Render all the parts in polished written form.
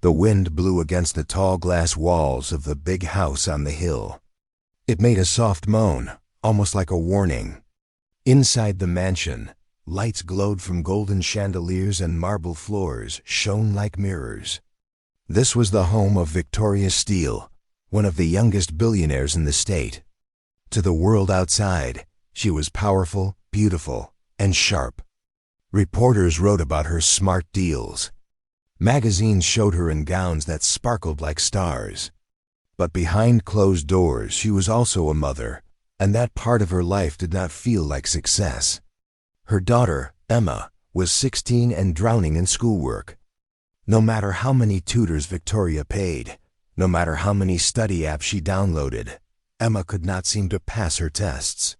The wind blew against the tall glass walls of the big house on the hill. It made a soft moan, almost like a warning. Inside the mansion, lights glowed from golden chandeliers and marble floors shone like mirrors. This was the home of Victoria Steele, one of the youngest billionaires in the state. To the world outside, she was powerful, beautiful, and sharp. Reporters wrote about her smart deals. Magazines showed her in gowns that sparkled like stars. But behind closed doors, she was also a mother, and that part of her life did not feel like success. Her daughter, Emma, was 16 and drowning in schoolwork. No matter how many tutors Victoria paid, no matter how many study apps she downloaded, Emma could not seem to pass her tests.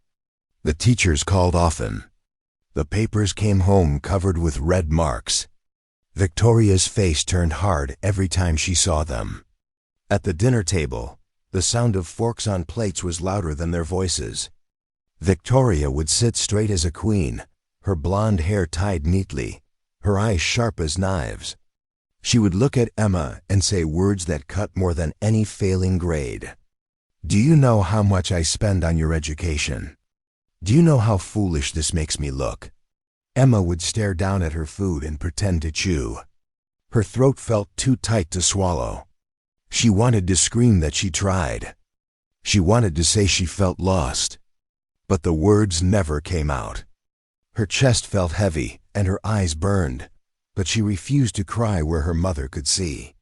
The teachers called often. The papers came home covered with red marks. Victoria's face turned hard every time she saw them. At the dinner table, the sound of forks on plates was louder than their voices. Victoria would sit straight as a queen, her blonde hair tied neatly, her eyes sharp as knives. She would look at Emma and say words that cut more than any failing grade. "Do you know how much I spend on your education? Do you know how foolish this makes me look?" Emma would stare down at her food and pretend to chew. Her throat felt too tight to swallow. She wanted to scream that she tried. She wanted to say she felt lost. But the words never came out. Her chest felt heavy and her eyes burned, but she refused to cry where her mother could see.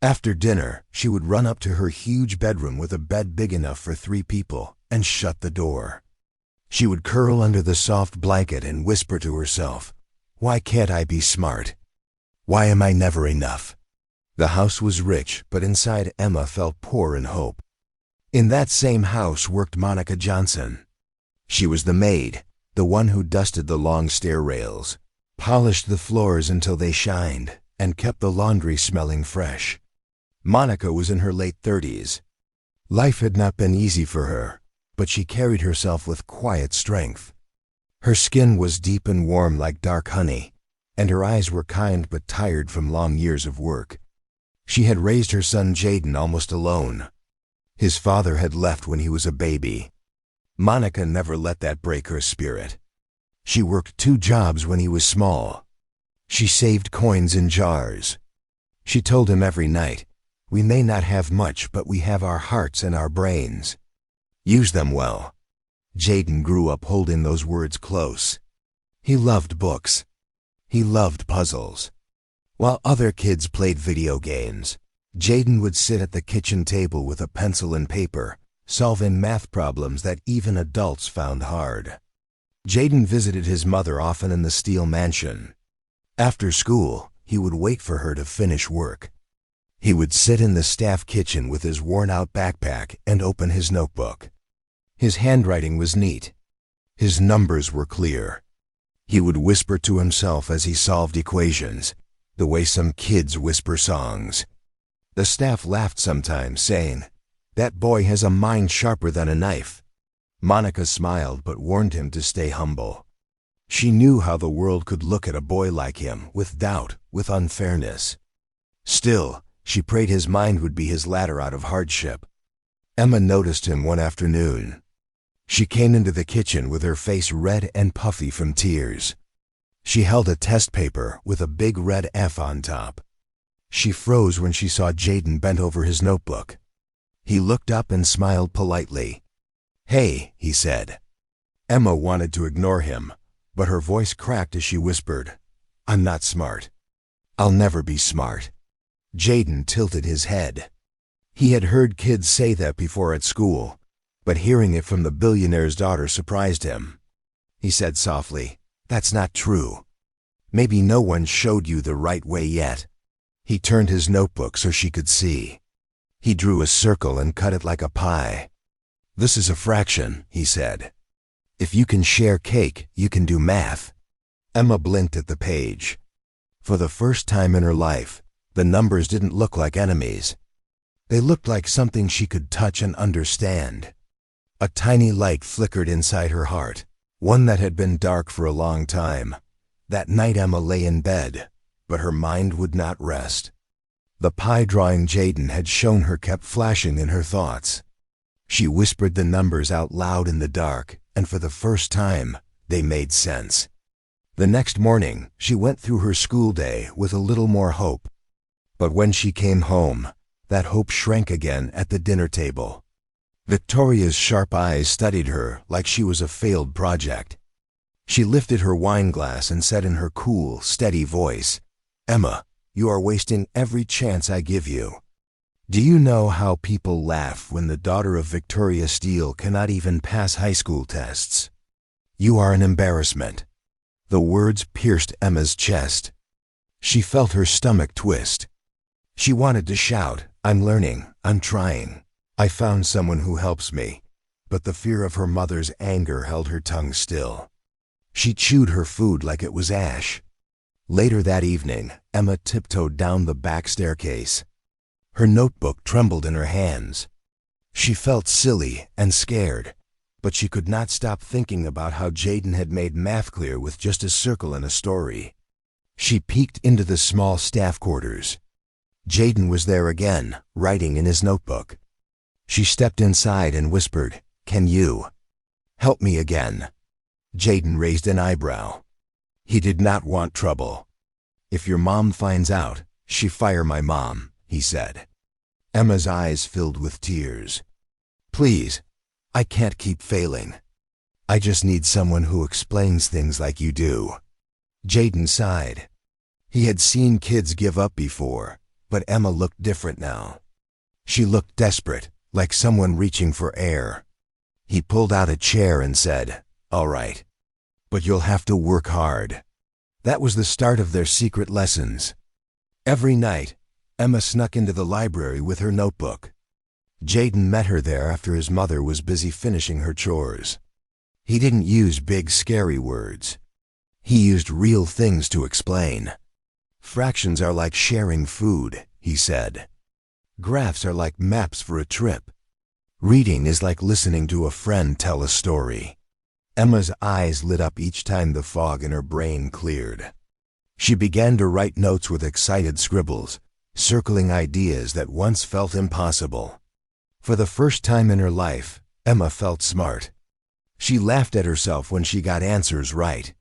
After dinner, she would run up to her huge bedroom with a bed big enough for 3 people and shut the door. She would curl under the soft blanket and whisper to herself, "Why can't I be smart? Why am I never enough?" The house was rich, but inside Emma felt poor in hope. In that same house worked Monica Johnson. She was the maid, the one who dusted the long stair rails, polished the floors until they shined, and kept the laundry smelling fresh. Monica was in her late 30s. Life had not been easy for her, but she carried herself with quiet strength. Her skin was deep and warm like dark honey, and her eyes were kind but tired from long years of work. She had raised her son Jaden almost alone. His father had left when he was a baby. Monica never let that break her spirit. She worked 2 jobs when he was small. She saved coins in jars. She told him every night, "We may not have much, but we have our hearts and our brains. Use them well." Jaden grew up holding those words close. He loved books. He loved puzzles. While other kids played video games, Jaden would sit at the kitchen table with a pencil and paper, solving math problems that even adults found hard. Jaden visited his mother often in the Steele mansion. After school, he would wait for her to finish work. He would sit in the staff kitchen with his worn-out backpack and open his notebook. His handwriting was neat. His numbers were clear. He would whisper to himself as he solved equations, the way some kids whisper songs. The staff laughed sometimes, saying, "That boy has a mind sharper than a knife." Monica smiled but warned him to stay humble. She knew how the world could look at a boy like him, with doubt, with unfairness. Still, she prayed his mind would be his ladder out of hardship. Emma noticed him one afternoon. She came into the kitchen with her face red and puffy from tears. She held a test paper with a big red F on top. She froze when she saw Jaden bent over his notebook. He looked up and smiled politely. "Hey," he said. Emma wanted to ignore him, but her voice cracked as she whispered, "I'm not smart. I'll never be smart." Jaden tilted his head. He had heard kids say that before at school, but hearing it from the billionaire's daughter surprised him. He said softly, "That's not true. Maybe no one showed you the right way yet." He turned his notebook so she could see. He drew a circle and cut it like a pie. "This is a fraction," he said. "If you can share cake, you can do math." Emma blinked at the page. For the first time in her life, the numbers didn't look like enemies. They looked like something she could touch and understand. A tiny light flickered inside her heart, one that had been dark for a long time. That night Emma lay in bed, but her mind would not rest. The pie drawing Jaden had shown her kept flashing in her thoughts. She whispered the numbers out loud in the dark, and for the first time, they made sense. The next morning, she went through her school day with a little more hope. But when she came home, that hope shrank again at the dinner table. Victoria's sharp eyes studied her like she was a failed project. She lifted her wine glass and said in her cool, steady voice, "Emma, you are wasting every chance I give you. Do you know how people laugh when the daughter of Victoria Steele cannot even pass high school tests? You are an embarrassment." The words pierced Emma's chest. She felt her stomach twist. She wanted to shout, "I'm learning, I'm trying. I found someone who helps me." But the fear of her mother's anger held her tongue still. She chewed her food like it was ash. Later that evening, Emma tiptoed down the back staircase. Her notebook trembled in her hands. She felt silly and scared, but she could not stop thinking about how Jaden had made math clear with just a circle and a story. She peeked into the small staff quarters. Jaden was there again, writing in his notebook. She stepped inside and whispered, "Can you help me again?" Jaden raised an eyebrow. He did not want trouble. "If your mom finds out, she fire my mom," he said. Emma's eyes filled with tears. "Please, I can't keep failing. I just need someone who explains things like you do." Jaden sighed. He had seen kids give up before, but Emma looked different now. She looked desperate, like someone reaching for air. He pulled out a chair and said, "All right, but you'll have to work hard." That was the start of their secret lessons. Every night, Emma snuck into the library with her notebook. Jaden met her there after his mother was busy finishing her chores. He didn't use big, scary words. He used real things to explain. "Fractions are like sharing food," he said. "Graphs are like maps for a trip. Reading is like listening to a friend tell a story." Emma's eyes lit up each time the fog in her brain cleared. She began to write notes with excited scribbles, circling ideas that once felt impossible. For the first time in her life, Emma felt smart. She laughed at herself when she got answers right.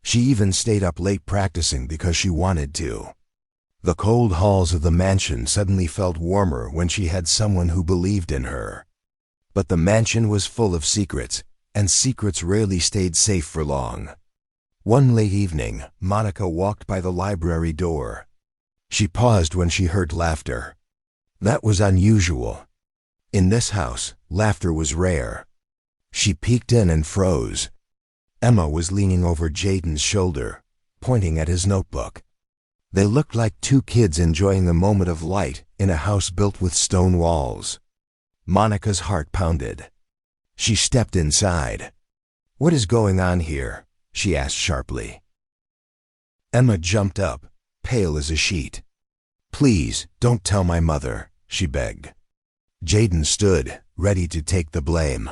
She even stayed up late practicing because she wanted to. The cold halls of the mansion suddenly felt warmer when she had someone who believed in her. But the mansion was full of secrets, and secrets rarely stayed safe for long. One late evening, Monica walked by the library door. She paused when she heard laughter. That was unusual. In this house, laughter was rare. She peeked in and froze. Emma was leaning over Jaden's shoulder, pointing at his notebook. They looked like two kids enjoying a moment of light in a house built with stone walls. Monica's heart pounded. She stepped inside. "What is going on here?" she asked sharply. Emma jumped up, pale as a sheet. "Please, don't tell my mother," she begged. Jaden stood, ready to take the blame.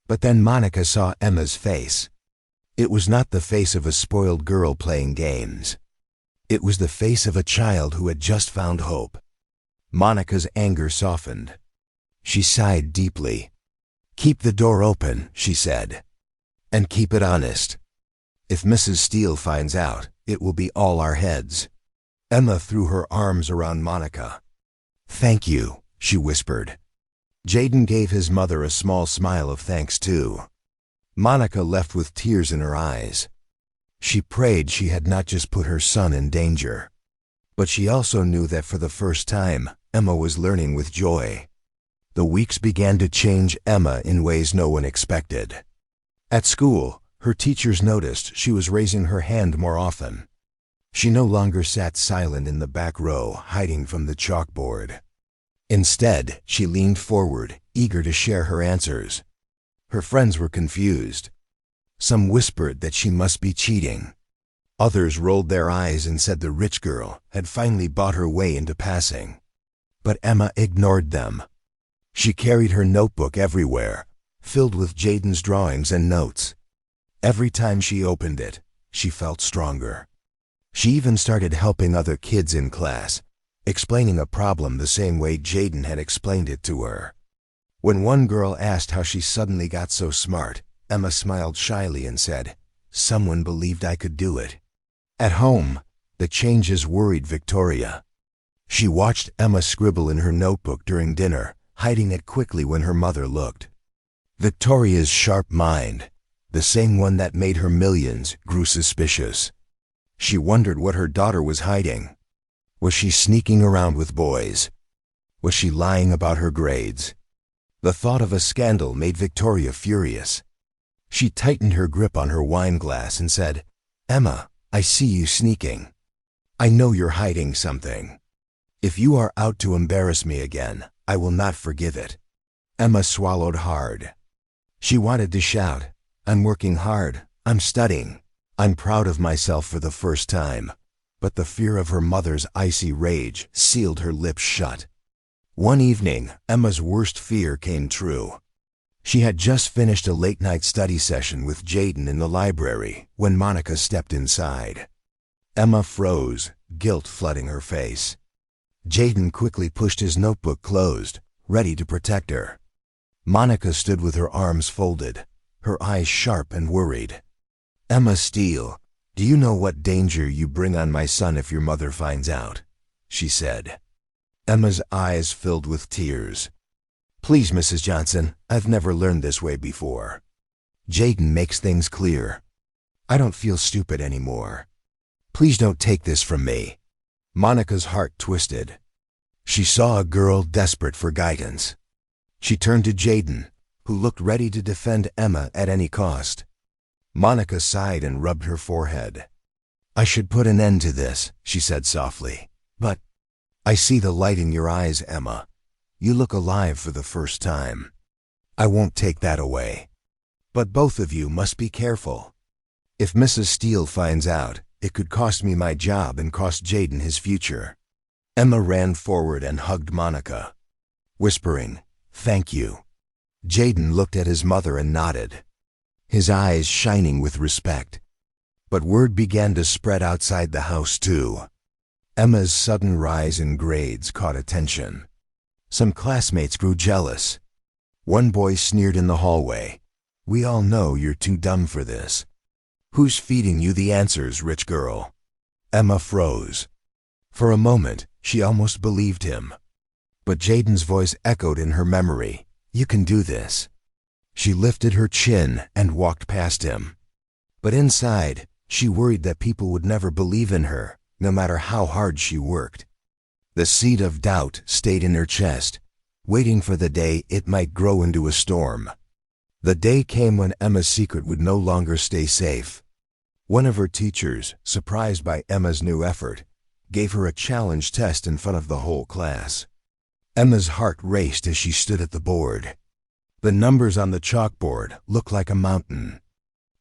But then Monica saw Emma's face. It was not the face of a spoiled girl playing games. It was the face of a child who had just found hope. Monica's anger softened. She sighed deeply. "Keep the door open," she said. "And keep it honest. If Mrs. Steele finds out, it will be all our heads." Emma threw her arms around Monica. "Thank you," she whispered. Jaden gave his mother a small smile of thanks too. Monica left with tears in her eyes. She prayed she had not just put her son in danger. But she also knew that for the first time, Emma was learning with joy. The weeks began to change Emma in ways no one expected. At school, her teachers noticed she was raising her hand more often. She no longer sat silent in the back row, hiding from the chalkboard. Instead, she leaned forward, eager to share her answers. Her friends were confused. Some whispered that she must be cheating. Others rolled their eyes and said the rich girl had finally bought her way into passing. But Emma ignored them. She carried her notebook everywhere, filled with Jaden's drawings and notes. Every time she opened it, she felt stronger. She even started helping other kids in class, explaining a problem the same way Jaden had explained it to her. When one girl asked how she suddenly got so smart, Emma smiled shyly and said, "Someone believed I could do it." At home, the changes worried Victoria. She watched Emma scribble in her notebook during dinner, hiding it quickly when her mother looked. Victoria's sharp mind, the same one that made her millions, grew suspicious. She wondered what her daughter was hiding. Was she sneaking around with boys? Was she lying about her grades? The thought of a scandal made Victoria furious. She tightened her grip on her wine glass and said, "Emma, I see you sneaking. I know you're hiding something. If you are out to embarrass me again, I will not forgive it." Emma swallowed hard. She wanted to shout, "I'm working hard, I'm studying, I'm proud of myself for the first time," but the fear of her mother's icy rage sealed her lips shut. One evening, Emma's worst fear came true. She had just finished a late-night study session with Jaden in the library when Monica stepped inside. Emma froze, guilt flooding her face. Jaden quickly pushed his notebook closed, ready to protect her. Monica stood with her arms folded, her eyes sharp and worried. "Emma Steele, do you know what danger you bring on my son if your mother finds out?" she said. Emma's eyes filled with tears. "Please, Mrs. Johnson, I've never learned this way before. Jaden makes things clear. I don't feel stupid anymore. Please don't take this from me." Monica's heart twisted. She saw a girl desperate for guidance. She turned to Jaden, who looked ready to defend Emma at any cost. Monica sighed and rubbed her forehead. "I should put an end to this," she said softly. "But I see the light in your eyes, Emma. You look alive for the first time. I won't take that away. But both of you must be careful. If Mrs. Steele finds out, it could cost me my job and cost Jaden his future." Emma ran forward and hugged Monica, whispering, "Thank you." Jaden looked at his mother and nodded, his eyes shining with respect. But word began to spread outside the house too. Emma's sudden rise in grades caught attention. Some classmates grew jealous. One boy sneered in the hallway, "We all know you're too dumb for this. Who's feeding you the answers, rich girl?" Emma froze. For a moment, she almost believed him. But Jaden's voice echoed in her memory, "You can do this." She lifted her chin and walked past him. But inside, she worried that people would never believe in her, no matter how hard she worked. The seed of doubt stayed in her chest, waiting for the day it might grow into a storm. The day came when Emma's secret would no longer stay safe. One of her teachers, surprised by Emma's new effort, gave her a challenge test in front of the whole class. Emma's heart raced as she stood at the board. The numbers on the chalkboard looked like a mountain.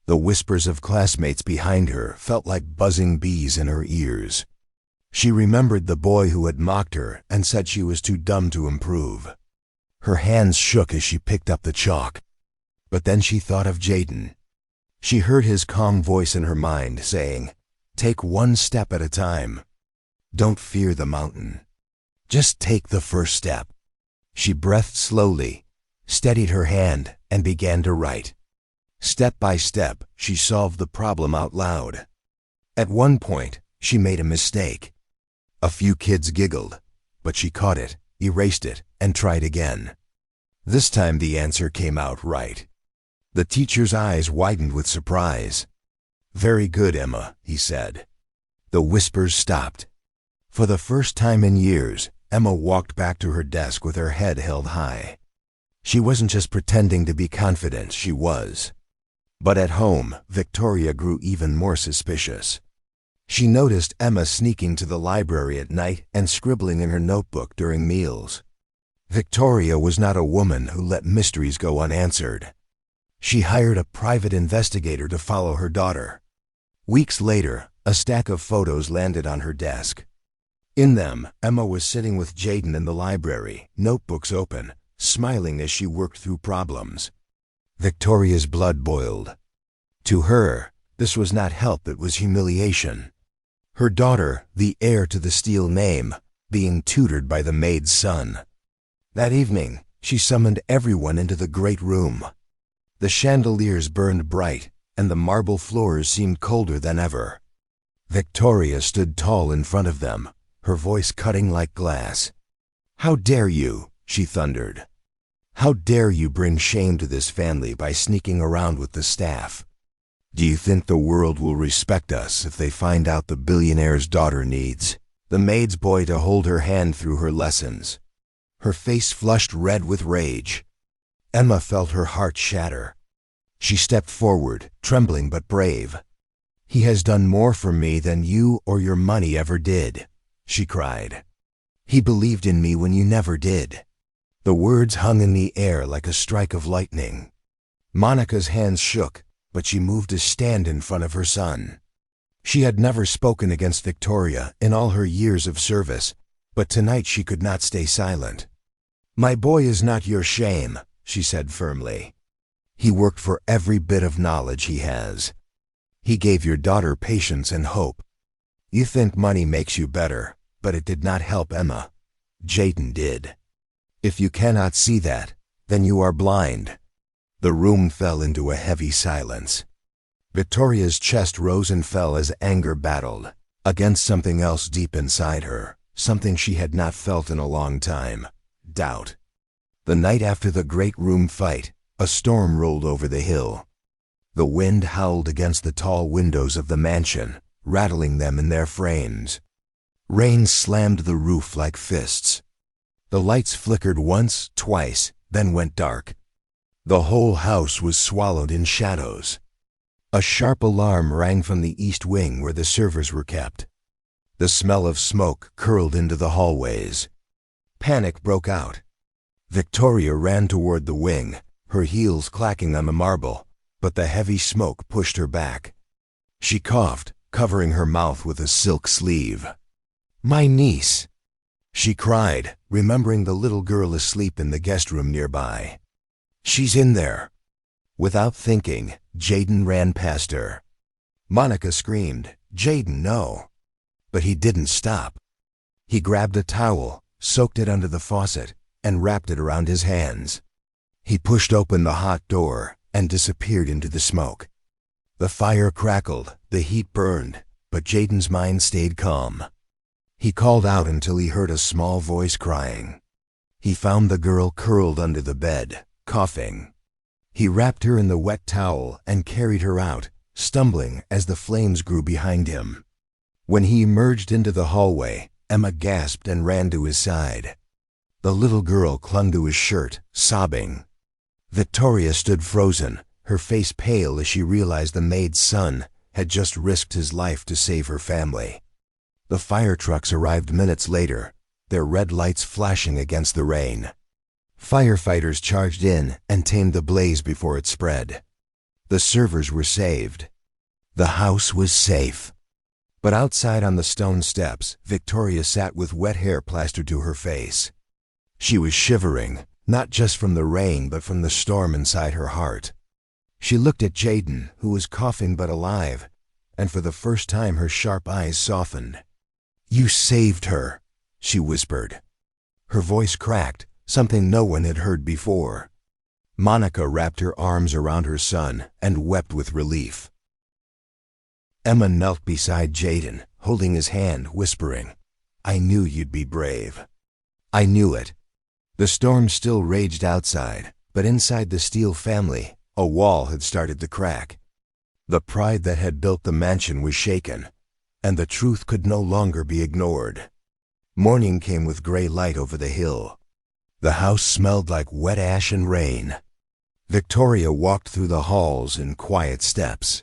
The whispers of classmates behind her felt like buzzing bees in her ears. She remembered the boy who had mocked her and said she was too dumb to improve. Her hands shook as she picked up the chalk. But then she thought of Jaden. She heard his calm voice in her mind saying, "Take one step at a time. Don't fear the mountain. Just take the first step." She breathed slowly, steadied her hand, and began to write. Step by step, she solved the problem out loud. At one point, she made a mistake. A few kids giggled, but she caught it, erased it, and tried again. This time the answer came out right. The teacher's eyes widened with surprise. "Very good, Emma," he said. The whispers stopped. For the first time in years, Emma walked back to her desk with her head held high. She wasn't just pretending to be confident, she was. But at home, Victoria grew even more suspicious. She noticed Emma sneaking to the library at night and scribbling in her notebook during meals. Victoria was not a woman who let mysteries go unanswered. She hired a private investigator to follow her daughter. Weeks later, a stack of photos landed on her desk. In them, Emma was sitting with Jaden in the library, notebooks open, smiling as she worked through problems. Victoria's blood boiled. To her, this was not help, it was humiliation. Her daughter, the heir to the Steele name, being tutored by the maid's son. That evening, she summoned everyone into the great room. The chandeliers burned bright, and the marble floors seemed colder than ever. Victoria stood tall in front of them, her voice cutting like glass. "How dare you?" she thundered. "How dare you bring shame to this family by sneaking around with the staff? Do you think the world will respect us if they find out the billionaire's daughter needs the maid's boy to hold her hand through her lessons?" Her face flushed red with rage. Emma felt her heart shatter. She stepped forward, trembling but brave. "He has done more for me than you or your money ever did," she cried. "He believed in me when you never did." The words hung in the air like a strike of lightning. Monica's hands shook, but she moved to stand in front of her son. She had never spoken against Victoria in all her years of service, but tonight she could not stay silent. "My boy is not your shame," she said firmly. "He worked for every bit of knowledge he has. He gave your daughter patience and hope. You think money makes you better, but it did not help Emma. Jaden did. If you cannot see that, then you are blind." The room fell into a heavy silence. Victoria's chest rose and fell as anger battled against something else deep inside her, something she had not felt in a long time: doubt. The night after the great room fight, a storm rolled over the hill. The wind howled against the tall windows of the mansion, rattling them in their frames. Rain slammed the roof like fists. The lights flickered once, twice, then went dark. The whole house was swallowed in shadows. A sharp alarm rang from the east wing where the servers were kept. The smell of smoke curled into the hallways. Panic broke out. Victoria ran toward the wing, her heels clacking on the marble, but the heavy smoke pushed her back. She coughed, covering her mouth with a silk sleeve. "My niece!" she cried, remembering the little girl asleep in the guest room nearby. "She's in there." Without thinking, Jaden ran past her. Monica screamed, "Jaden, no!" But he didn't stop. He grabbed a towel, soaked it under the faucet, and wrapped it around his hands. He pushed open the hot door and disappeared into the smoke. The fire crackled, the heat burned, but Jaden's mind stayed calm. He called out until he heard a small voice crying. He found the girl curled under the bed, coughing. He wrapped her in the wet towel and carried her out, stumbling as the flames grew behind him. When he emerged into the hallway, Emma gasped and ran to his side. The little girl clung to his shirt, sobbing. Victoria stood frozen, her face pale as she realized the maid's son had just risked his life to save her family. The fire trucks arrived minutes later, their red lights flashing against the rain. Firefighters charged in and tamed the blaze before it spread. The servers were saved. The house was safe. But outside on the stone steps, Victoria sat with wet hair plastered to her face. She was shivering, not just from the rain but from the storm inside her heart. She looked at Jaden, who was coughing but alive, and for the first time her sharp eyes softened. "You saved her," she whispered. Her voice cracked, something no one had heard before. Monica wrapped her arms around her son and wept with relief. Emma knelt beside Jaden, holding his hand, whispering, "I knew you'd be brave. I knew it." The storm still raged outside, but inside the Steele family, a wall had started to crack. The pride that had built the mansion was shaken, and the truth could no longer be ignored. Morning came with gray light over the hill. The house smelled like wet ash and rain. Victoria walked through the halls in quiet steps.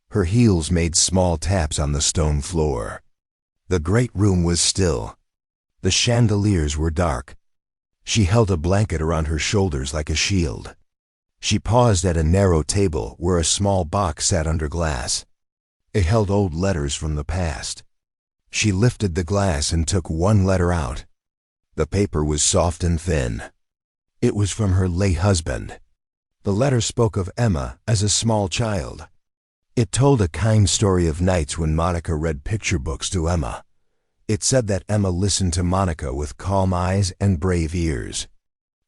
Her heels made small taps on the stone floor. The great room was still. The chandeliers were dark. She held a blanket around her shoulders like a shield. She paused at a narrow table where a small box sat under glass. It held old letters from the past. She lifted the glass and took one letter out. The paper was soft and thin. It was from her late husband. The letter spoke of Emma as a small child. It told a kind story of nights when Monica read picture books to Emma, It said that Emma listened to Monica with calm eyes and brave ears.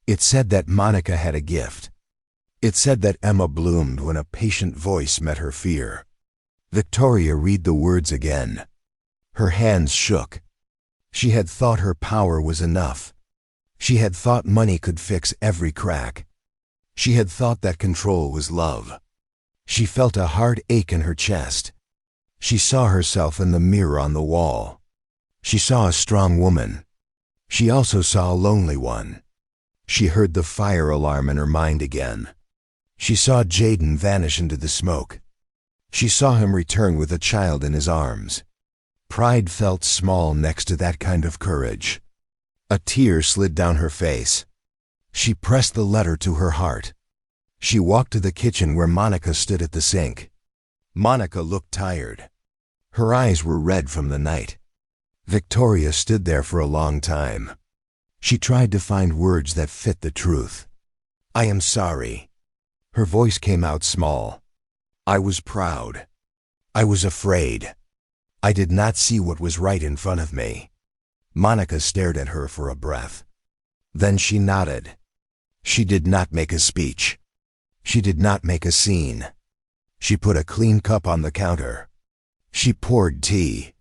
It said that Monica had a gift. It said that Emma bloomed when a patient voice met her fear. Victoria read the words again. Her hands shook. She had thought her power was enough. She had thought money could fix every crack. She had thought that control was love. She felt a hard ache in her chest. She saw herself in the mirror on the wall. She saw a strong woman. She also saw a lonely one. She heard the fire alarm in her mind again. She saw Jaden vanish into the smoke. She saw him return with a child in his arms. Pride felt small next to that kind of courage. A tear slid down her face. She pressed the letter to her heart. She walked to the kitchen where Monica stood at the sink. Monica looked tired. Her eyes were red from the night. Victoria stood there for a long time. She tried to find words that fit the truth. "I am sorry." Her voice came out small. "I was proud. I was afraid. I did not see what was right in front of me." Monica stared at her for a breath. Then she nodded. She did not make a speech. She did not make a scene. She put a clean cup on the counter. She poured tea.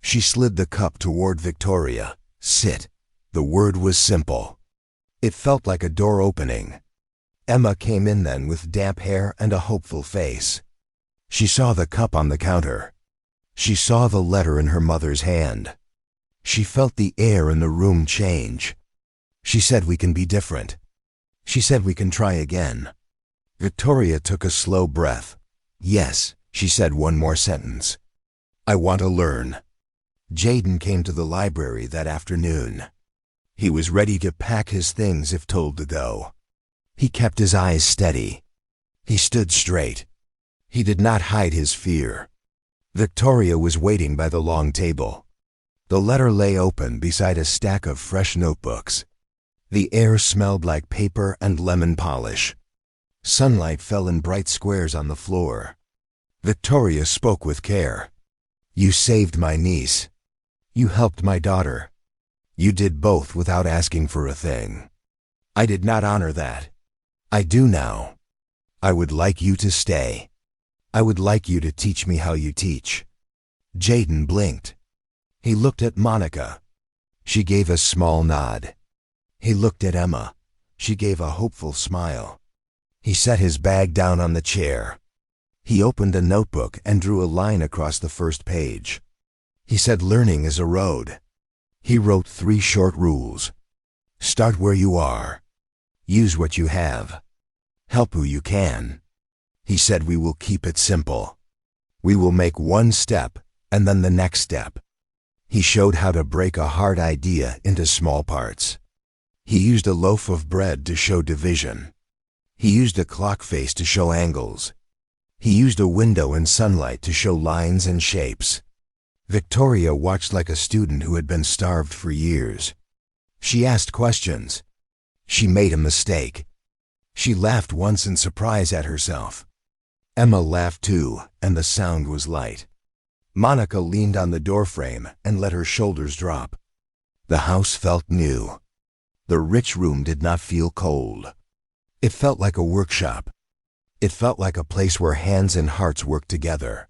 She slid the cup toward Victoria. "Sit." The word was simple. It felt like a door opening. Emma came in then with damp hair and a hopeful face. She saw the cup on the counter. She saw the letter in her mother's hand. She felt the air in the room change. She said, "We can be different." She said, "We can try again." Victoria took a slow breath. "Yes," she said one more sentence. "I want to learn." Jaden came to the library that afternoon. He was ready to pack his things if told to go. He kept his eyes steady. He stood straight. He did not hide his fear. Victoria was waiting by the long table. The letter lay open beside a stack of fresh notebooks. The air smelled like paper and lemon polish. Sunlight fell in bright squares on the floor. Victoria spoke with care. "You saved my niece. You helped my daughter. You did both without asking for a thing. I did not honor that. I do now. I would like you to stay. I would like you to teach me how you teach." Jaden blinked. He looked at Monica. She gave a small nod. He looked at Emma. She gave a hopeful smile. He set his bag down on the chair. He opened a notebook and drew a line across the first page. He said, "Learning is a road." He wrote 3 short rules. Start where you are. Use what you have. Help who you can. He said, "We will keep it simple. We will make one step and then the next step." He showed how to break a hard idea into small parts. He used a loaf of bread to show division. He used a clock face to show angles. He used a window in sunlight to show lines and shapes. Victoria watched like a student who had been starved for years. She asked questions. She made a mistake. She laughed once in surprise at herself. Emma laughed too, and the sound was light. Monica leaned on the doorframe and let her shoulders drop. The house felt new. The rich room did not feel cold. It felt like a workshop. It felt like a place where hands and hearts worked together.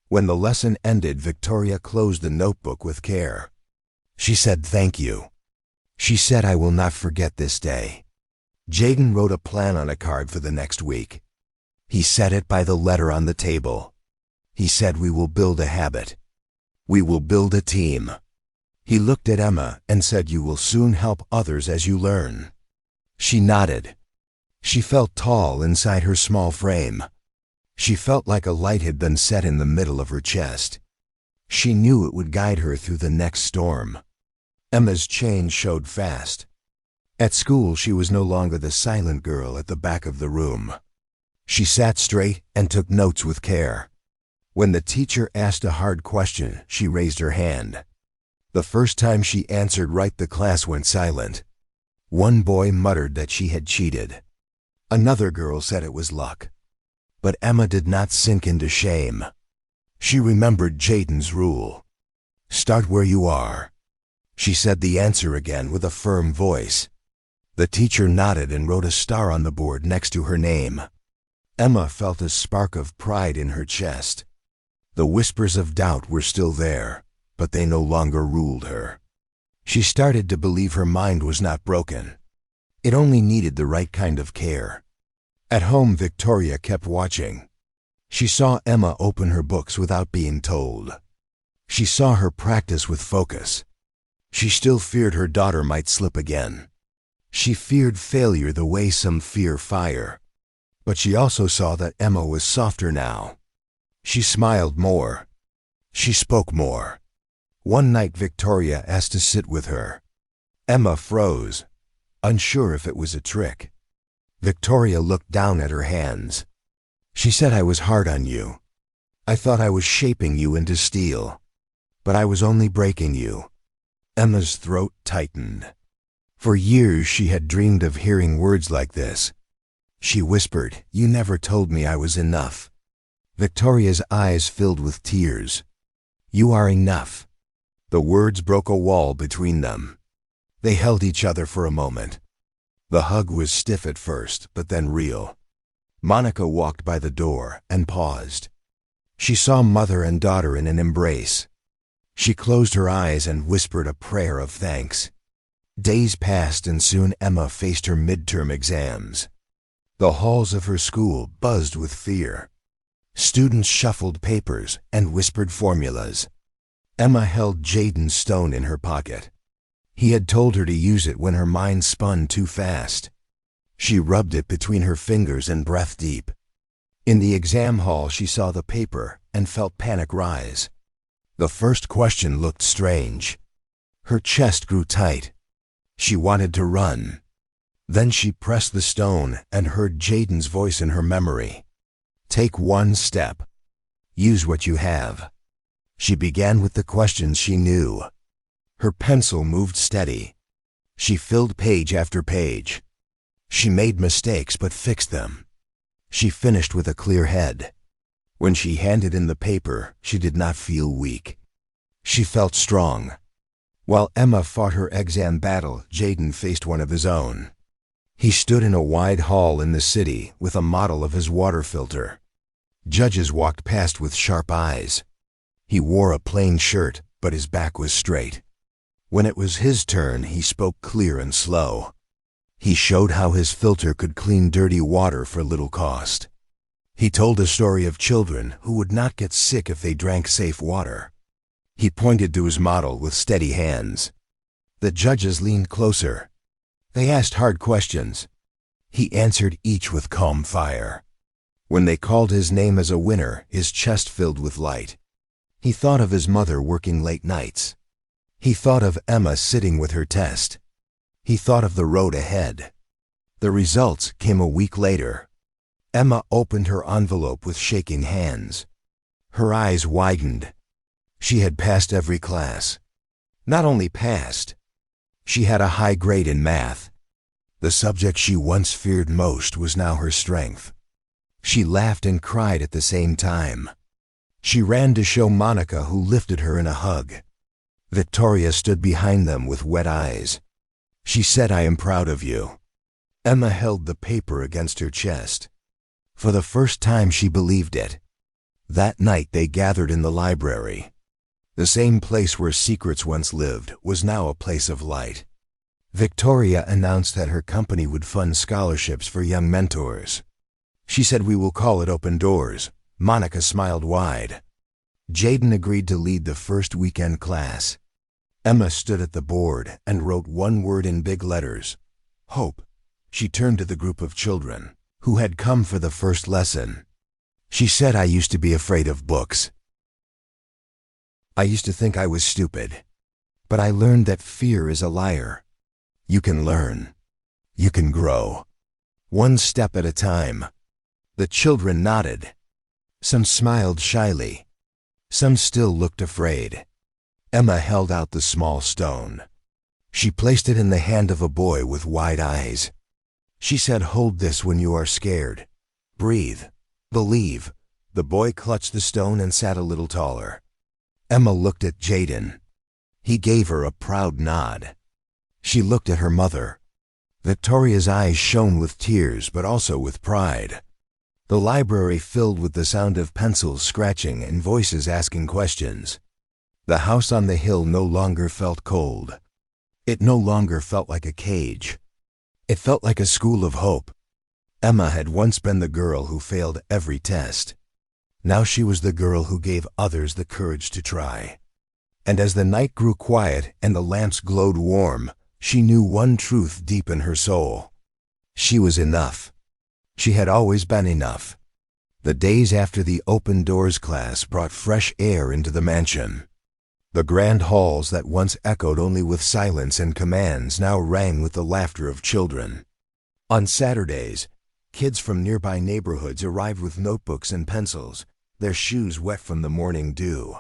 When the lesson ended, Victoria closed the notebook with care. She said, "Thank you." She said, "I will not forget this day." Jaden wrote a plan on a card for the next week. He set it by the letter on the table. He said, "We will build a habit. We will build a team." He looked at Emma and said, "You will soon help others as you learn." She nodded. She felt tall inside her small frame. She felt like a light had been set in the middle of her chest. She knew it would guide her through the next storm. Emma's change showed fast. At school, she was no longer the silent girl at the back of the room. She sat straight and took notes with care. When the teacher asked a hard question, she raised her hand. The first time she answered right, the class went silent. One boy muttered that she had cheated. Another girl said it was luck. But Emma did not sink into shame. She remembered Jaden's rule. Start where you are. She said the answer again with a firm voice. The teacher nodded and wrote a star on the board next to her name. Emma felt a spark of pride in her chest. The whispers of doubt were still there, but they no longer ruled her. She started to believe her mind was not broken. It only needed the right kind of care. At home, Victoria kept watching. She saw Emma open her books without being told. She saw her practice with focus. She still feared her daughter might slip again. She feared failure the way some fear fire. But she also saw that Emma was softer now. She smiled more. She spoke more. One night Victoria asked to sit with her. Emma froze, unsure if it was a trick. Victoria looked down at her hands. She said, I was hard on you. I thought I was shaping you into steel. But I was only breaking you. Emma's throat tightened. For years she had dreamed of hearing words like this. She whispered, you never told me I was enough. Victoria's eyes filled with tears. You are enough. The words broke a wall between them. They held each other for a moment. The hug was stiff at first, but then real. Monica walked by the door and paused. She saw mother and daughter in an embrace. She closed her eyes and whispered a prayer of thanks. Days passed and soon Emma faced her midterm exams. The halls of her school buzzed with fear. Students shuffled papers and whispered formulas. Emma held Jaden's stone in her pocket. He had told her to use it when her mind spun too fast. She rubbed it between her fingers and breathed deep. In the exam hall she saw the paper and felt panic rise. The first question looked strange. Her chest grew tight. She wanted to run. Then she pressed the stone and heard Jaden's voice in her memory. Take one step. Use what you have. She began with the questions she knew. Her pencil moved steady. She filled page after page. She made mistakes but fixed them. She finished with a clear head. When she handed in the paper, she did not feel weak. She felt strong. While Emma fought her exam battle, Jaden faced one of his own. He stood in a wide hall in the city with a model of his water filter. Judges walked past with sharp eyes. He wore a plain shirt, but his back was straight. When it was his turn, he spoke clear and slow. He showed how his filter could clean dirty water for little cost. He told a story of children who would not get sick if they drank safe water. He pointed to his model with steady hands. The judges leaned closer. They asked hard questions. He answered each with calm fire. When they called his name as a winner, his chest filled with light. He thought of his mother working late nights. He thought of Emma sitting with her test. He thought of the road ahead. The results came a week later. Emma opened her envelope with shaking hands. Her eyes widened. She had passed every class. Not only passed, she had a high grade in math. The subject she once feared most was now her strength. She laughed and cried at the same time. She ran to show Monica, who lifted her in a hug. Victoria stood behind them with wet eyes. She said, I am proud of you. Emma held the paper against her chest. For the first time she believed it. That night they gathered in the library. The same place where secrets once lived was now a place of light. Victoria announced that her company would fund scholarships for young mentors. She said, we will call it Open Doors. Monica smiled wide. Jaden agreed to lead the first weekend class. Emma stood at the board and wrote one word in big letters. Hope. She turned to the group of children who had come for the first lesson. She said, I used to be afraid of books. I used to think I was stupid. But I learned that fear is a liar. You can learn. You can grow. One step at a time. The children nodded. Some smiled shyly. Some still looked afraid. Emma held out the small stone. She placed it in the hand of a boy with wide eyes. She said, hold this when you are scared. Breathe. Believe. The boy clutched the stone and sat a little taller. Emma looked at Jaden. He gave her a proud nod. She looked at her mother. Victoria's eyes shone with tears, but also with pride. The library filled with the sound of pencils scratching and voices asking questions. The house on the hill no longer felt cold. It no longer felt like a cage. It felt like a school of hope. Emma had once been the girl who failed every test. Now she was the girl who gave others the courage to try. And as the night grew quiet and the lamps glowed warm, she knew one truth deep in her soul. She was enough. She had always been enough. The days after the open doors class brought fresh air into the mansion. The grand halls that once echoed only with silence and commands now rang with the laughter of children. On Saturdays, kids from nearby neighborhoods arrived with notebooks and pencils, their shoes wet from the morning dew.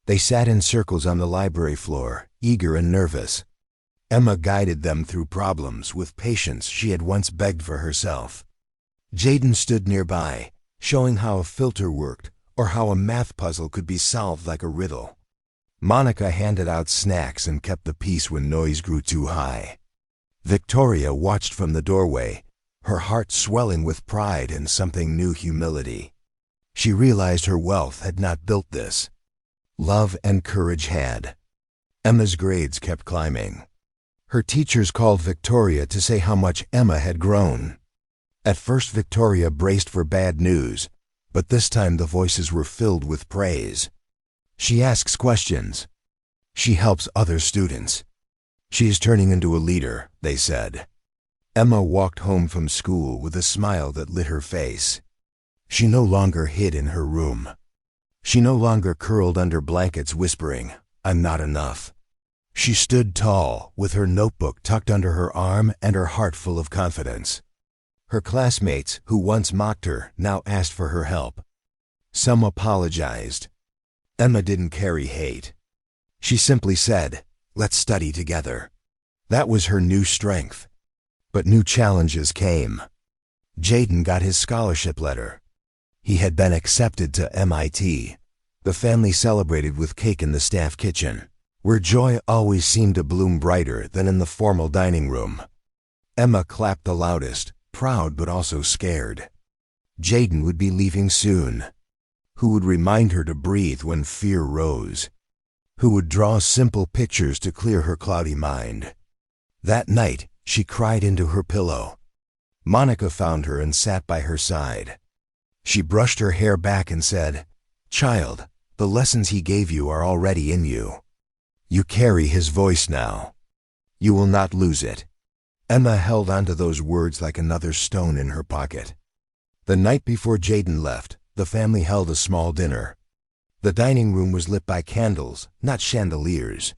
They sat in circles on the library floor, eager and nervous. Emma guided them through problems with patience she had once begged for herself. Jaden stood nearby, showing how a filter worked or how a math puzzle could be solved like a riddle. Monica handed out snacks and kept the peace when noise grew too high. Victoria watched from the doorway, her heart swelling with pride and something new humility. She realized her wealth had not built this. Love and courage had. Emma's grades kept climbing. Her teachers called Victoria to say how much Emma had grown. At first Victoria braced for bad news, but this time the voices were filled with praise. She asks questions. She helps other students. She is turning into a leader, they said. Emma walked home from school with a smile that lit her face. She no longer hid in her room. She no longer curled under blankets whispering, "I'm not enough." She stood tall, with her notebook tucked under her arm and her heart full of confidence. Her classmates, who once mocked her, now asked for her help. Some apologized. Emma didn't carry hate. She simply said, "Let's study together." That was her new strength. But new challenges came. Jaden got his scholarship letter. He had been accepted to MIT. The family celebrated with cake in the staff kitchen, where joy always seemed to bloom brighter than in the formal dining room. Emma clapped the loudest, proud but also scared. Jaden would be leaving soon. Who would remind her to breathe when fear rose? Who would draw simple pictures to clear her cloudy mind? That night, she cried into her pillow. Monica found her and sat by her side. She brushed her hair back and said, "Child, the lessons he gave you are already in you. You carry his voice now. You will not lose it." Emma held onto those words like another stone in her pocket. The night before Jaden left, the family held a small dinner. The dining room was lit by candles, not chandeliers.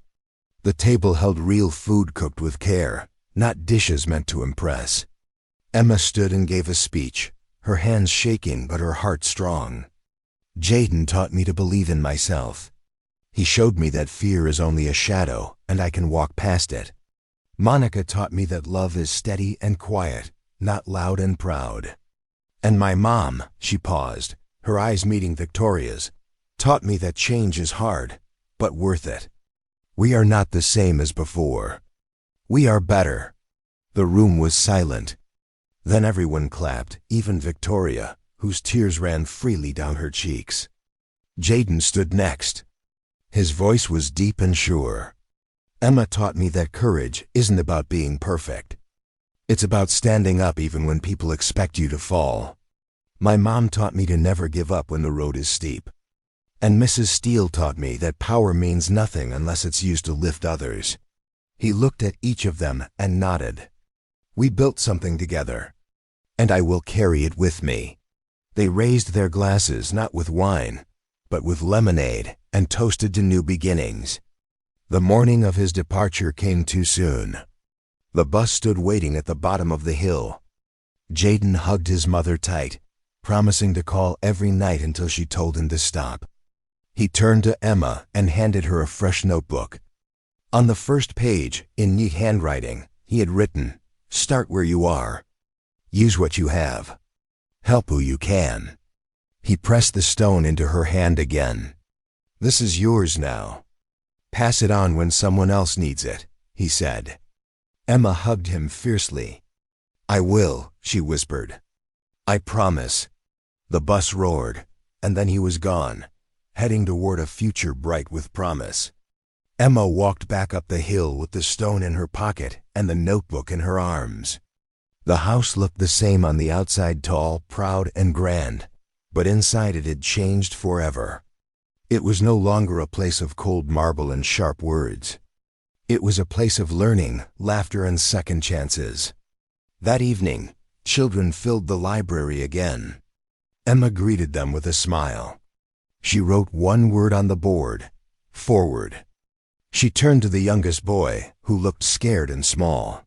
The table held real food cooked with care, not dishes meant to impress. Emma stood and gave a speech, her hands shaking but her heart strong. Jaden taught me to believe in myself. He showed me that fear is only a shadow and I can walk past it. Monica taught me that love is steady and quiet, not loud and proud. And my mom, she paused, her eyes meeting Victoria's, taught me that change is hard, but worth it. We are not the same as before. We are better. The room was silent. Then everyone clapped, even Victoria, whose tears ran freely down her cheeks. Jaden stood next. His voice was deep and sure. Emma taught me that courage isn't about being perfect. It's about standing up even when people expect you to fall. My mom taught me to never give up when the road is steep. And Mrs. Steele taught me that power means nothing unless it's used to lift others. He looked at each of them and nodded. We built something together, and I will carry it with me. They raised their glasses not with wine, but with lemonade and toasted to new beginnings. The morning of his departure came too soon. The bus stood waiting at the bottom of the hill. Jaden hugged his mother tight, promising to call every night until she told him to stop. He turned to Emma and handed her a fresh notebook. On the first page, in neat handwriting, he had written, "Start where you are. Use what you have. Help who you can." He pressed the stone into her hand again. This is yours now. Pass it on when someone else needs it, he said. Emma hugged him fiercely. I will, she whispered. I promise. The bus roared, and then he was gone, heading toward a future bright with promise. Emma walked back up the hill with the stone in her pocket and the notebook in her arms. The house looked the same on the outside, tall, proud, and grand, but inside it had changed forever. It was no longer a place of cold marble and sharp words. It was a place of learning, laughter, and second chances. That evening, children filled the library again. Emma greeted them with a smile. She wrote one word on the board: forward. She turned to the youngest boy, who looked scared and small.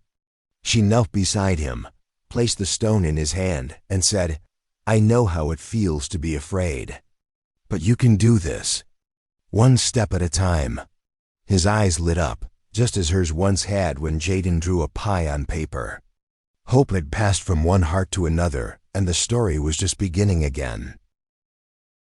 She knelt beside him, placed the stone in his hand, and said, I know how it feels to be afraid. But you can do this. One step at a time. His eyes lit up, just as hers once had when Jaden drew a pie on paper. Hope had passed from one heart to another, and the story was just beginning again.